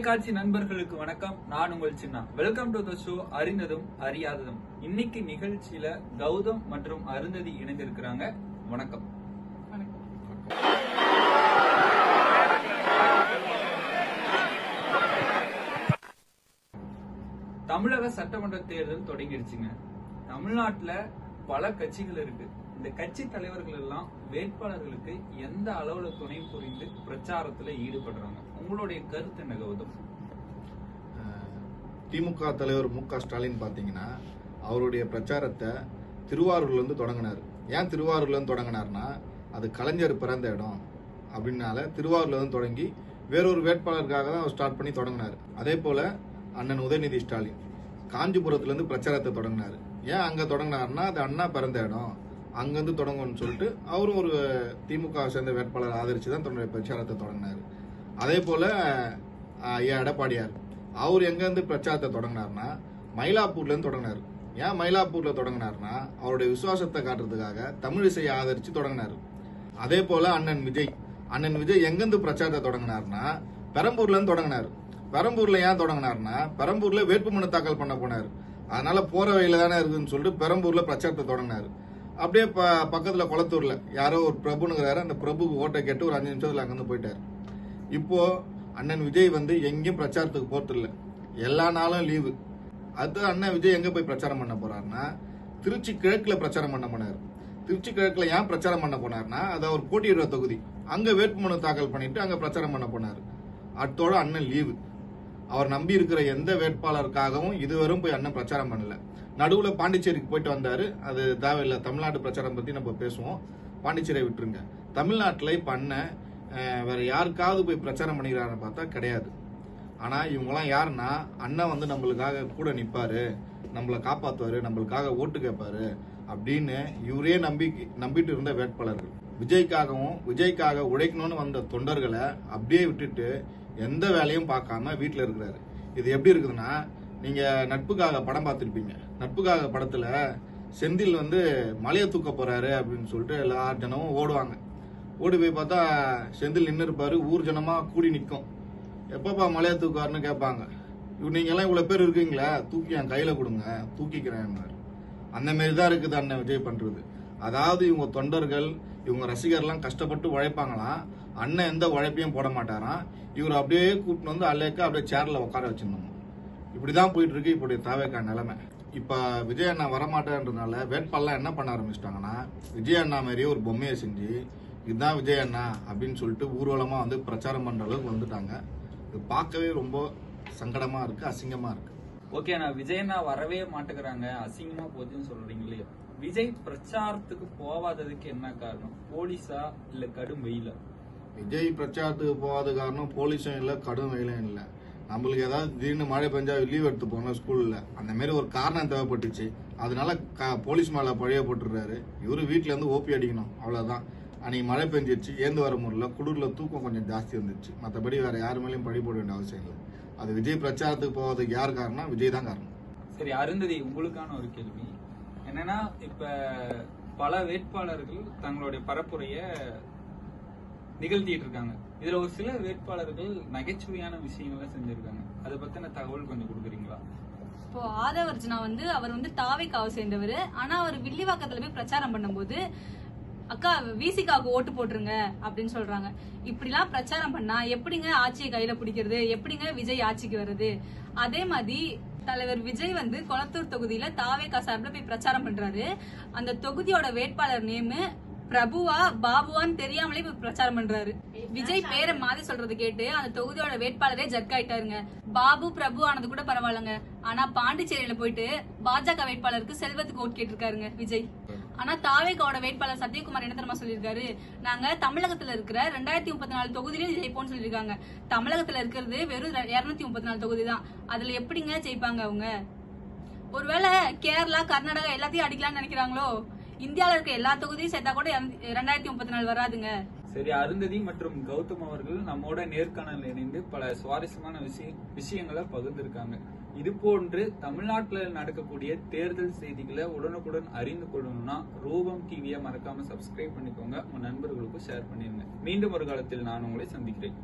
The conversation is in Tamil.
தொலைக்காட்சி நண்பர்களுக்கு வணக்கம். நான் உங்கள் சின்ன. வெல்கம் டு தி ஷோ அறிந்ததும் அறியாததும். இன்னைக்கு நிகழ்ச்சியில கௌதம் மற்றும் அருந்ததி இணைந்திருக்கிறாங்க. வணக்கம். தமிழக சட்டமன்ற தேர்தல் தொடங்கிடுச்சுங்க. தமிழ்நாட்டுல பல கட்சிகள் இருக்கு. இந்த கட்சி தலைவர்கள் எல்லாம் வேட்பாளர்களுக்கு எந்த அளவுல துணை புரிந்து பிரச்சாரத்துல ஈடுபடுறாங்க? உங்களுடைய கருத்து என்ன கௌதம்? திமுக தலைவர் மு.க. ஸ்டாலின் பாத்தீங்கன்னா அவருடைய பிரச்சாரத்தை திருவாரூர்ல இருந்து தொடங்கினார். ஏன் திருவாரூர்ல இருந்து தொடங்கினார்னா அது கலைஞர் பிறந்த இடம் அப்படின்னால திருவாரூர்ல இருந்து தொடங்கி வேறொரு வேட்பாளருக்காக தான் அவர் ஸ்டார்ட் பண்ணி தொடங்கினார். அதே போல அண்ணன் உதயநிதி ஸ்டாலின் காஞ்சிபுரத்துல இருந்து பிரச்சாரத்தை தொடங்கினார். ஏன் அங்க தொடங்கினார்னா அது அண்ணா பிறந்த இடம், அங்கிருந்து தொடங்கும்னு சொல்லிட்டு அவரும் ஒரு திமுக சேர்ந்த வேட்பாளர் ஆதரிச்சு தான் தன்னுடைய பிரச்சாரத்தை தொடங்கினார். அதே போல எடப்பாடியார் அவர் எங்க இருந்து பிரச்சாரத்தை தொடங்கினார்னா மயிலாப்பூர்ல இருந்து தொடங்கினார். ஏன் மயிலாப்பூர்ல தொடங்கினார்னா அவருடைய விசுவாசத்தை காட்டுறதுக்காக தமிழிசையை ஆதரிச்சு தொடங்கினார். அதே போல அண்ணன் விஜய் எங்கிருந்து பிரச்சாரத்தை தொடங்கினார்னா பெரம்பூர்ல இருந்து தொடங்கினார். பெரம்பூர்ல ஏன் தொடங்கினார்னா பெரம்பூர்ல வேட்புமனு தாக்கல் பண்ண போனார். அதனால போற வழியில தானே இருக்குன்னு சொல்லிட்டு பெரம்பூர்ல பிரச்சாரத்தை தொடங்கினார். அப்படியே பக்கத்துல குளத்தூர்ல யாரோ ஒரு பிரபுனுங்கிறாரு, அந்த பிரபுக்கு ஓட்டை கேட்டு ஒரு 5 நிமிஷத்துல அங்கிருந்து போயிட்டாரு. இப்போ அண்ணன் விஜய் எங்கேயும் பிரச்சாரத்துக்கு போறது இல்ல, எல்லா நாளும் லீவு. அது அண்ணன் விஜய் எங்க போய் பிரச்சாரம் பண்ண போறாருன்னா திருச்சி கிழக்குல பிரச்சாரம் பண்ண போனாரு. திருச்சி கிழக்குல ஏன் பிரச்சாரம் பண்ண போனார்னா அது அவர் போட்டியிடுற தொகுதி, அங்க வேட்புமனு தாக்கல் பண்ணிட்டு அங்க பிரச்சாரம் பண்ண போனாரு. அத்தோட அண்ணன் லீவு. அவர் நம்பி இருக்கிற எந்த வேட்பாளருக்காகவும் இதுவரும் போய் அண்ணன் பிரச்சாரம் பண்ணல. நடுவுல பாண்டிச்சேரிக்கு போயிட்டு வந்தாரு, அது தேவையில்லை. தமிழ்நாட்டு பிரச்சாரம் பத்தி நம்ம பேசுவோம், பாண்டிச்சேரியை விட்டுருங்க. தமிழ்நாட்டுல இப்ப அண்ணன் வேற யாருக்காவது போய் பிரச்சாரம் பண்ணிக்கிறாருன்னு பார்த்தா கிடையாது. ஆனா இவங்கெல்லாம் யாருன்னா அண்ணன் நம்மளுக்காக கூட நிப்பாரு, நம்மளை காப்பாத்துவாரு, நம்மளுக்காக ஓட்டு கேட்பாரு அப்படின்னு இவரே நம்பிட்டு இருந்த வேட்பாளர்கள். விஜய்க்காக உழைக்கணும்னு வந்த தொண்டர்களை அப்படியே விட்டுட்டு எந்த வேலையும் பார்க்காம வீட்டுல இருக்கிறாரு. இது எப்படி இருக்குதுன்னா, நீங்க நட்புக்காக படம் பார்த்திருப்பீங்க. நட்புக்காக படத்துல செந்தில் மலையை தூக்க போறாரு அப்படின்னு சொல்லிட்டு எல்லா ஜனமும் ஓடுவாங்க. ஓடி போய் பார்த்தா செந்தில் நின்று இருப்பாரு, ஊர் ஜனமா கூடி நிற்கும். எப்பப்பா மலையை தூக்குவாருன்னு கேட்பாங்க. நீங்க எல்லாம் இவ்வளவு பேர் இருக்கீங்களா, தூக்கி என் கையில கொடுங்க, தூக்கிக்கிறேன். அந்த மாரிதான் இருக்குது அண்ணன் விஜய் பண்றது. அதாவது இவங்க தொண்டர்கள், இவங்க ரசிகர்லாம் கஷ்டப்பட்டு உழைப்பாங்களாம், அண்ணன் எந்த உழைப்பையும் போட மாட்டாராம். இவர் அப்படியே கூப்பிட்டு அலேக்க அப்படியே சேர்ல உட்கார வச்சிருந்தோம். இப்படிதான் போயிட்டு இருக்கு இப்படி தாவேக்கா நிலைமை. இப்ப விஜய் அண்ணா வரமாட்டேன்றதுனால வேட்பாளர் என்ன பண்ண ஆரம்பிச்சிட்டாங்கன்னா விஜய் அண்ணா மாதிரியே ஒரு பொம்மையை செஞ்சு இதுதான் விஜய் அண்ணா அப்படின்னு சொல்லிட்டு ஊர்வலமா பிரச்சாரம் பண்ற அளவுக்கு வந்துட்டாங்க. இது பார்க்கவே ரொம்ப சங்கடமா இருக்கு, அசிங்கமா இருக்கு. ஓகே, நான் விஜய் அண்ணா வரவே மாட்டேங்கிறாங்க, அசிங்கமா போச்சுன்னு சொல்றீங்களே. விஜய் பிரச்சாரத்துக்கு போவாததுக்கு என்ன காரணம்? போலீஸா இல்ல கடும் வெயிலா? விஜய் பிரச்சாரத்துக்கு போகாத காரணம் போலீஸும் இல்ல, கடும் வெயிலும் இல்ல. நம்மளுக்கு ஏதாவது திடீர்னு மழை பெஞ்சா லீவ் எடுத்து போனோம் ஸ்கூல்ல, அந்த மாதிரி ஒரு காரணம் தேவைப்பட்டுச்சு. அதனால போலீஸ் மேல பழைய போட்டுறாரு. இவரு வீட்டுல இருந்து ஓபி அடிக்கணும், அவ்வளவுதான். அன்னைக்கு மழை பெஞ்சிருச்சு, ஏந்து வர முடியல, குளிர்ல தூக்கம் கொஞ்சம் ஜாஸ்தி இருந்துச்சு. மற்றபடி வேற யாரு மேலேயும் பழி போட வேண்டிய அவசியம் இல்லை. அது விஜய் பிரச்சாரத்துக்கு போவதுக்கு யார் காரணம்? விஜய் தான் காரணம். சரி அருந்ததி, உங்களுக்கான ஒரு கேள்வி என்னன்னா, இப்ப பல வேட்பாளர்கள் தங்களுடைய பரப்புரைய நிகழ்த்திட்டு இருக்காங்க. இதுல ஒரு சில வேட்பாளர்கள் நகைச்சுவையான விஷயங்களை செஞ்சிருக்காங்க. அதை பத்தின தகவல் கொஞ்சம் கொடுக்குறீங்களா? இப்போ ஆதவர்ஜனா அவர் தாவேக்காவை சேர்ந்தவர். ஆனா அவர் வில்லிவாக்கத்துல போய் பிரச்சாரம் பண்ணும்போது அக்கா விசிகாவுக்கு ஓட்டு போட்டுருங்க அப்படின்னு சொல்றாங்க. இப்படிலாம் பிரச்சாரம் பண்ணா எப்படிங்க ஆட்சியை கையில பிடிக்கிறது, எப்படிங்க விஜய் ஆட்சிக்கு வருது? அதே மாதிரி தலைவர் விஜய் கொளத்தூர் தொகுதியில தாவேக்கா சார்பில் போய் பிரச்சாரம் பண்றாரு. அந்த தொகுதியோட வேட்பாளர் நேமு பிரபுவா பாபுவான்னு தெரியாமலே பிரச்சாரம் பண்றாரு. விஜய் பேரை மாத்தி சொல்றது கேட்டு அந்த தொகுதியோட வேட்பாளரே ஜர்க் ஆயிட்டாருங்க. பாபு பிரபு ஆனது கூட பரவாயில்லங்க, ஆனா பாண்டிச்சேரியில போயிட்டு பாஜக வேட்பாளருக்கு செல்வத்துக்கு ஓட் கேட்டிருக்காருங்க விஜய். ஆனா தாவேக்காவோட வேட்பாளர் சத்யகுமார் என்ன தெரியுமா சொல்லியிருக்காரு? நாங்க தமிழகத்துல இருக்கிற 2034 தொகுதியிலும் ஜெயிப்போம்னு சொல்லியிருக்காங்க. தமிழகத்துல இருக்கிறது வெறும் 234 தொகுதி தான், அதுல எப்படிங்க ஜெயிப்பாங்க அவங்க? ஒருவேளை கேரளா கர்நாடகா எல்லாத்தையும் அடிக்கலாம்னு நினைக்கிறாங்களோ? இந்தியாவில இருக்க எல்லா தொகுதியும் சேர்த்தா கூட 2034 வராதுங்க. சரி, அருந்ததி மற்றும் கௌதம் அவர்கள் நம்மோட நேர்காணல் இணைந்து பல சுவாரஸ்யமான விஷயங்களை பகிர்ந்திருக்காங்க. இது போன்று தமிழ்நாட்டில் நடக்கக்கூடிய தேர்தல் செய்திகளை உடனுக்குடன் அறிந்து கொள்ளணும்னா ரூபம் டிவியை மறக்காம சப்ஸ்கிரைப் பண்ணிக்கோங்க, உங்க நண்பர்களுக்கும் ஷேர் பண்ணிருங்க. மீண்டும் ஒரு காலத்தில் நான் உங்களை சந்திக்கிறேன்.